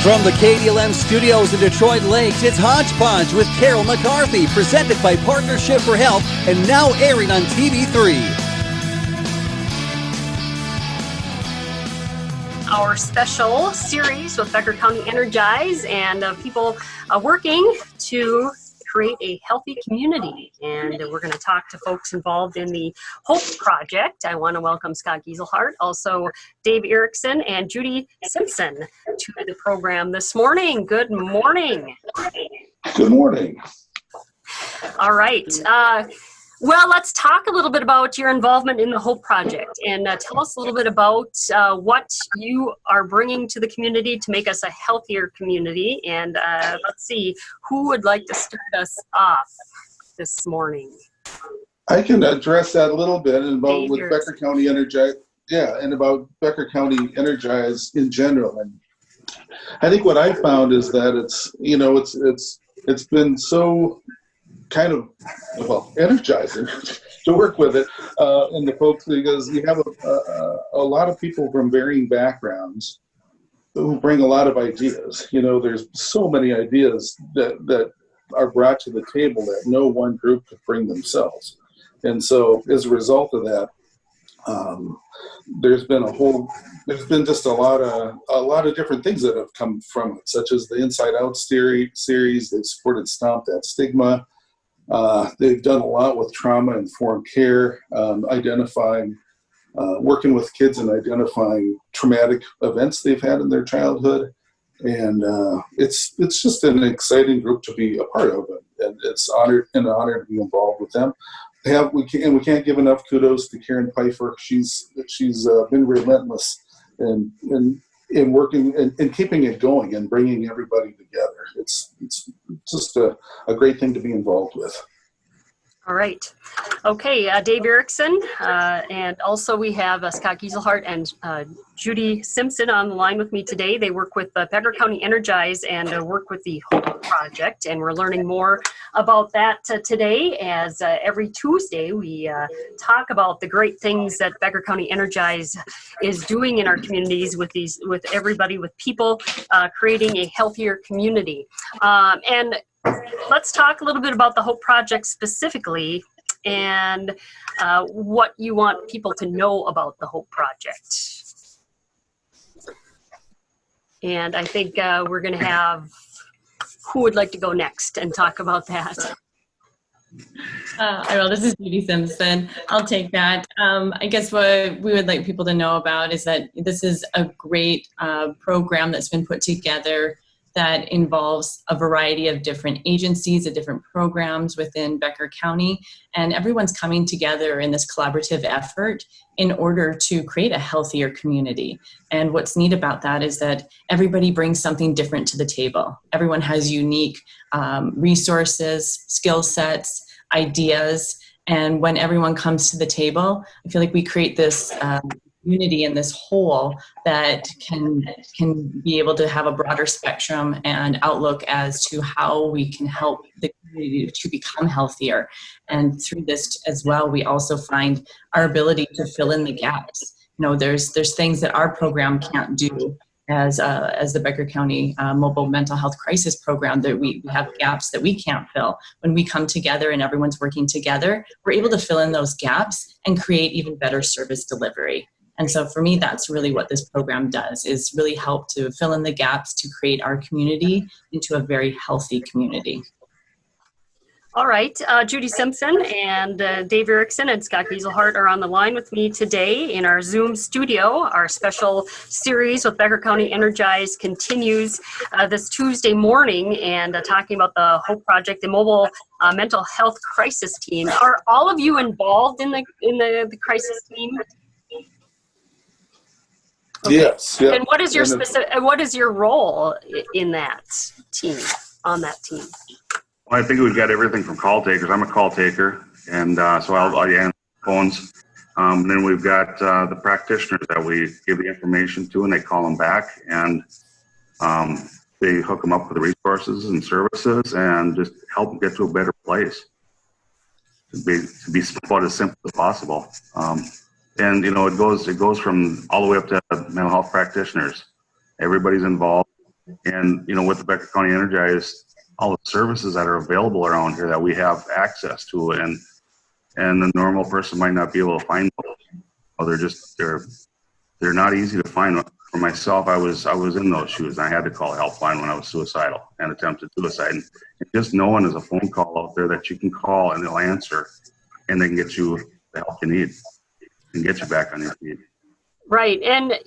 From the KDLM studios in Detroit Lakes, it's Hodge Podge with Carol McCarthy, presented by Partnership for Health, and now airing on TV3. Our special series with Becker County Energize and people working to create a healthy community. And we're going to talk to folks involved in the Hope Project. I want to welcome Scott Geiselhart, also Dave Erickson and Judy Simpson to the program this morning. Good morning. Good morning. All right. Well, let's talk a little bit about your involvement in the Hope Project and tell us a little bit about what you are bringing to the community to make us a healthier community. And let's see, who would like to start us off this morning? I can address that a little bit and about with Becker County Energize. Yeah, and about Becker County Energize in general. And I think what I found is that it's been so kind of energizing to work with it and the folks, because you have a lot of people from varying backgrounds who bring a lot of ideas. There's so many ideas that are brought to the table that no one group could bring themselves. And so as a result of that, there's been just a lot of different things that have come from it, such as the Inside Out series. They've supported Stomp That Stigma. They've done a lot with trauma-informed care, working with kids and identifying traumatic events they've had in their childhood. And it's just an exciting group to be a part of, and it's an honor to be involved with them. We can't give enough kudos to Karen Pfeiffer. She's been relentless in working and keeping it going and bringing everybody together. It's just a great thing to be involved with. All right. Okay, Dave Erickson, and also we have Scott Geiselhart and Judy Simpson on the line with me today. They work with Becker County Energize and work with the Hope Project, and we're learning more about that today, as every Tuesday we talk about the great things that Becker County Energize is doing in our communities with everybody, with people, creating a healthier community. And let's talk a little bit about the Hope Project specifically and what you want people to know about the Hope Project. And I think we're going to have, who would like to go next and talk about that? Well, this is Judy Simpson. I'll take that. I guess what we would like people to know about is that this is a great program that's been put together that involves a variety of different agencies, of different programs within Becker County, and everyone's coming together in this collaborative effort in order to create a healthier community. And what's neat about that is that everybody brings something different to the table. Everyone has unique resources, skill sets, ideas, and when everyone comes to the table, I feel like we create this unity in this whole that can be able to have a broader spectrum and outlook as to how we can help the community to become healthier. And through this as well, we also find our ability to fill in the gaps. There's things that our program can't do as the Becker County Mobile Mental Health Crisis Program, that we have gaps that we can't fill. When we come together and everyone's working together, we're able to fill in those gaps and create even better service delivery. And so for me, that's really what this program does, is really help to fill in the gaps to create our community into a very healthy community. All right, Judy Simpson and Dave Erickson and Scott Geiselhart are on the line with me today in our Zoom studio. Our special series with Becker County Energize continues this Tuesday morning, and talking about the Hope Project, the mobile mental health crisis team. Are all of you involved in the crisis team? Okay. Yes. Yeah. And what is your what is your role in that team, on that team? Well, I think we've got everything from call takers. I'm a call taker, and so I'll answer phones. And then we've got the practitioners that we give the information to, and they call them back, and they hook them up with the resources and services, and just help them get to a better place. To be about as simple as possible. And it goes from all the way up to mental health practitioners. Everybody's involved. And, with the Becker County Energized, all the services that are available around here that we have access to, and the normal person might not be able to find those. They're not easy to find. For myself, I was in those shoes, and I had to call a helpline when I was suicidal and attempted suicide. And just knowing there's a phone call out there that you can call and they'll answer, and they can get you the help you need and get you back on your feet. Right. And,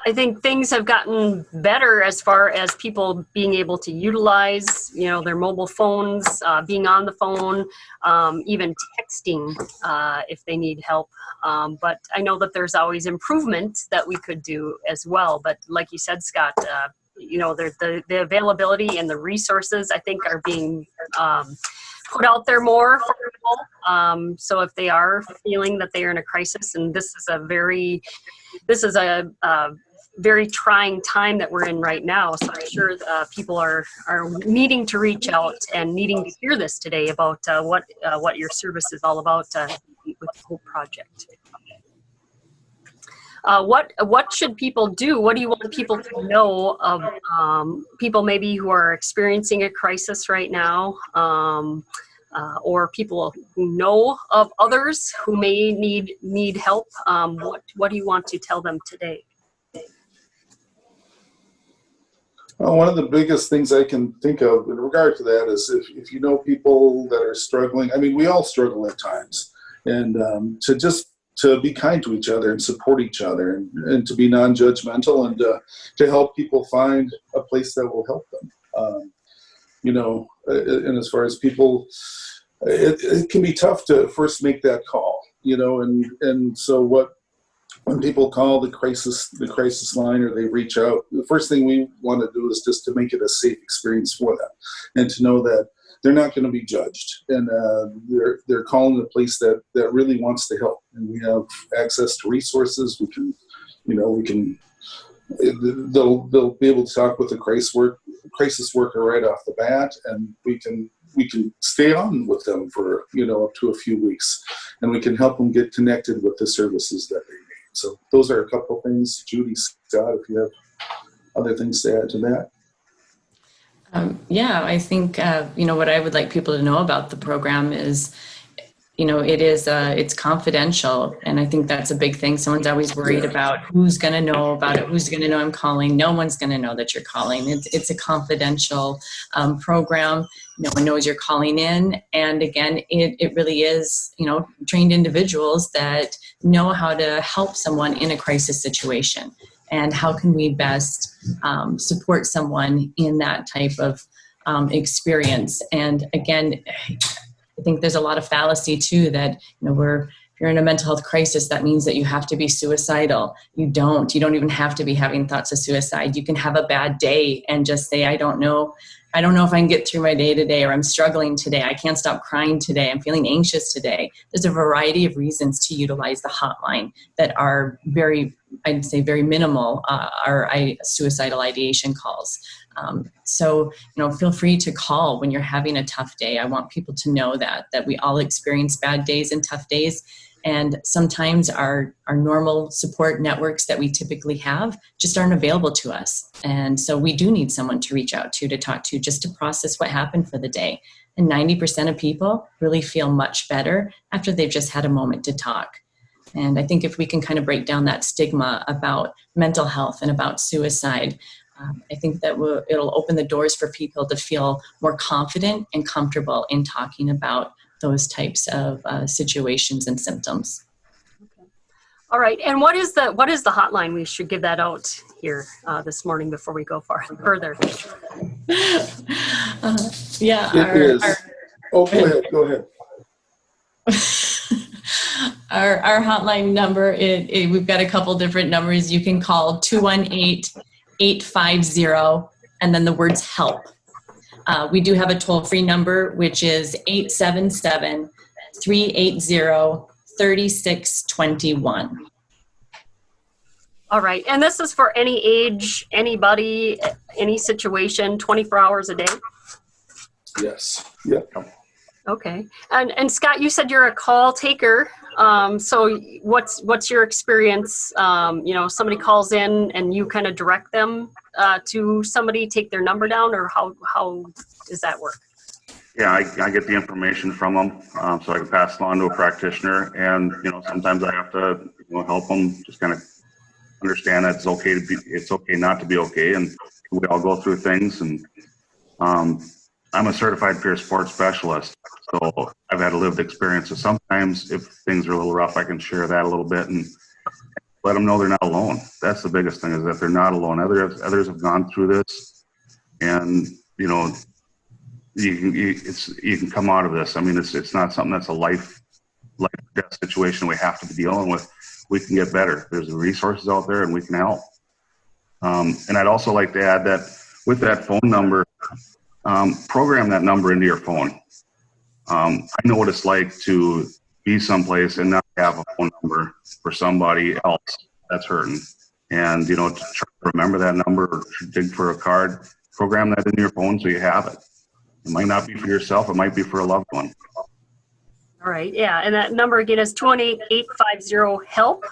I think things have gotten better as far as people being able to utilize, their mobile phones, being on the phone, even texting if they need help. But I know that there's always improvement that we could do as well. But like you said, Scott, the availability and the resources, I think, are being put out there more for people. So if they are feeling that they are in a crisis, and this is a very trying time that we're in right now. So I'm sure people are needing to reach out and needing to hear this today about what your service is all about with the Hope Project. What should people do? What do you want people to know of people maybe who are experiencing a crisis right now, or people who know of others who may need help? What do you want to tell them today? Well, one of the biggest things I can think of in regard to that is if you know people that are struggling. I mean, we all struggle at times, and to be kind to each other and support each other, and to be non-judgmental, and to help people find a place that will help them. And as far as people, it can be tough to first make that call, and so when people call the crisis line, or they reach out, the first thing we want to do is just to make it a safe experience for them, and to know that they're not going to be judged, and they're calling a place that really wants to help, and we have access to resources. They'll be able to talk with the crisis worker right off the bat, and we can stay on with them for up to a few weeks, and we can help them get connected with the services that they need. So those are a couple of things. Judy, Scott, if you have other things to add to that. I think, what I would like people to know about the program is, it's confidential. And I think that's a big thing. Someone's always worried about who's going to know about it, who's going to know I'm calling. No one's going to know that you're calling. It's a confidential program. No one knows you're calling in. And again, it really is, trained individuals that know how to help someone in a crisis situation. And how can we best support someone in that type of experience? And again, I think there's a lot of fallacy too that, if you're in a mental health crisis, that means that you have to be suicidal. You don't even have to be having thoughts of suicide. You can have a bad day and just say, I don't know if I can get through my day today, or I'm struggling today. I can't stop crying today. I'm feeling anxious today. There's a variety of reasons to utilize the hotline that are very minimal, are suicidal ideation calls. So feel free to call when you're having a tough day. I want people to know that we all experience bad days and tough days. And sometimes our normal support networks that we typically have just aren't available to us. And so we do need someone to reach out to talk to, just to process what happened for the day. And 90% of people really feel much better after they've just had a moment to talk. And I think if we can kind of break down that stigma about mental health and about suicide, I think that it'll open the doors for people to feel more confident and comfortable in talking about those types of situations and symptoms. Okay. All right. And what is the hotline? We should give that out here this morning before we go further. Go ahead. Our hotline number, we've got a couple different numbers. You can call 218-850 and then the words help. We do have a toll-free number, which is 877-380-3621. All right. And this is for any age, anybody, any situation, 24 hours a day? Yes. Yep. Okay. And Scott, you said you're a call taker. So what's your experience? Somebody calls in and you kind of direct them to somebody, take their number down, or how does that work? Yeah, I get the information from them, so I can pass it on to a practitioner. And sometimes I have to help them just kind of understand that it's okay not to be okay, and we all go through things. And I'm a certified peer support specialist, so I've had a lived experience. So sometimes if things are a little rough, I can share that a little bit and let them know they're not alone. That's the biggest thing, is that they're not alone. Others have gone through this, and you can come out of this. I mean, it's not something that's a life death situation we have to be dealing with. We can get better. There's resources out there, and we can help. And I'd also like to add that with that phone number, program that number into your phone. I know what it's like to be someplace and not have a phone number for somebody else that's hurting. And to try to remember that number, or dig for a card, program that into your phone so you have it. It might not be for yourself, it might be for a loved one. All right, yeah, and that number again is 218-850-HELP.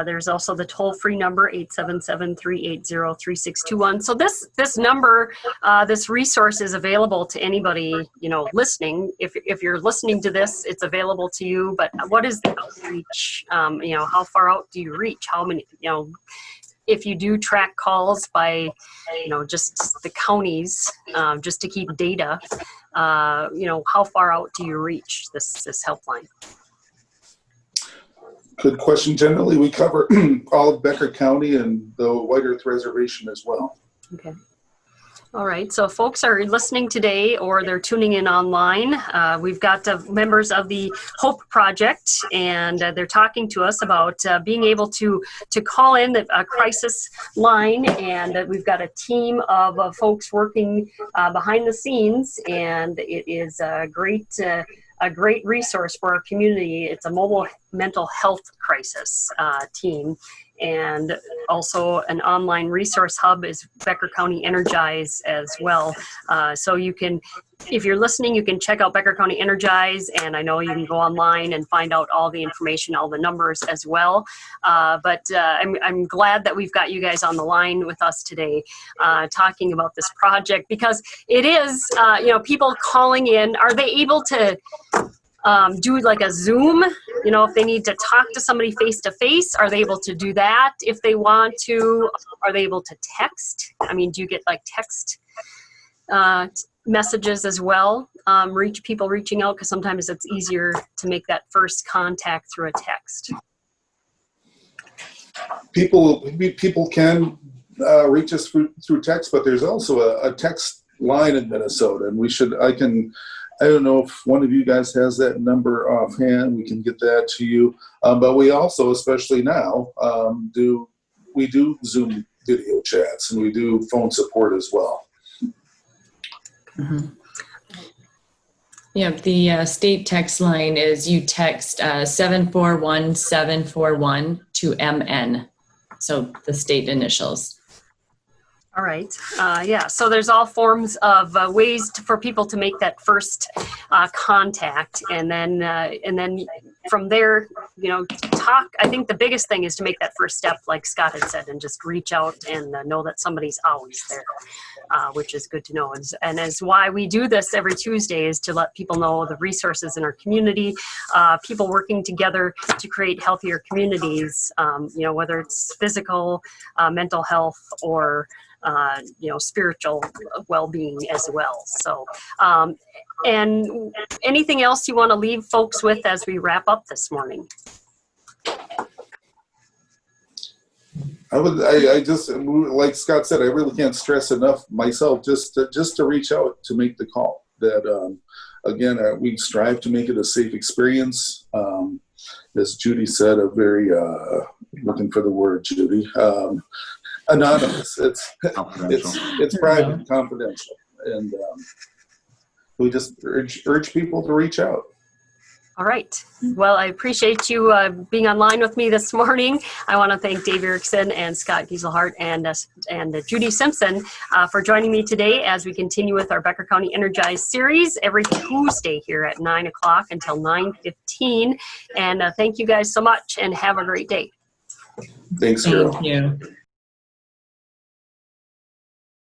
There's also the toll-free number, 877-380-3621. So this number, this resource is available to anybody, listening. If you're listening to this, it's available to you. But what is the outreach? How far out do you reach? How many, if you do track calls by, just the counties, just to keep data, how far out do you reach this helpline? Good question. Generally, we cover all of Becker County and the White Earth Reservation as well. Okay. All right. So folks are listening today, or they're tuning in online. We've got members of the Hope Project, and they're talking to us about being able to call in a crisis line. And we've got a team of folks working behind the scenes, and it is a great resource for our community. It's a mobile mental health crisis team. And also an online resource hub is Becker County Energize as well. So you can, if you're listening, you can check out Becker County Energize, and I know you can go online and find out all the information, all the numbers as well. But I'm glad that we've got you guys on the line with us today talking about this project, because it is, people calling in. Are they able to do like a Zoom, if they need to talk to somebody face to face? Are they able to do that if they want to? Are they able to text? I mean, do you get like text messages as well? People reaching out, because sometimes it's easier to make that first contact through a text. People can reach us through text, but there's also a text line in Minnesota, and I don't know if one of you guys has that number offhand. We can get that to you. But we also, especially now, we do Zoom video chats, and we do phone support as well. Mm-hmm. Yeah, the state text line is, you text 741-741 to MN. So the state initials. All right. Yeah. So there's all forms of ways for people to make that first contact, and then from there, talk. I think the biggest thing is to make that first step, like Scott had said, and just reach out and know that somebody's always there, which is good to know. And as why we do this every Tuesday is to let people know the resources in our community, people working together to create healthier communities. Whether it's physical, mental health, or spiritual well-being as well. So, and anything else you want to leave folks with as we wrap up this morning? I just, like Scott said, I really can't stress enough myself just to reach out, to make the call. That again, we strive to make it a safe experience. As Judy said, a very looking for the word, Judy. Anonymous. It's private and confidential, and we just urge people to reach out. All right. Well, I appreciate you being online with me this morning. I want to thank Dave Erickson and Scott Geiselhart and Judy Simpson for joining me today as we continue with our Becker County Energized series every Tuesday here at 9 o'clock until 9:15. And thank you guys so much, and have a great day. Thanks, Carol. Thank you.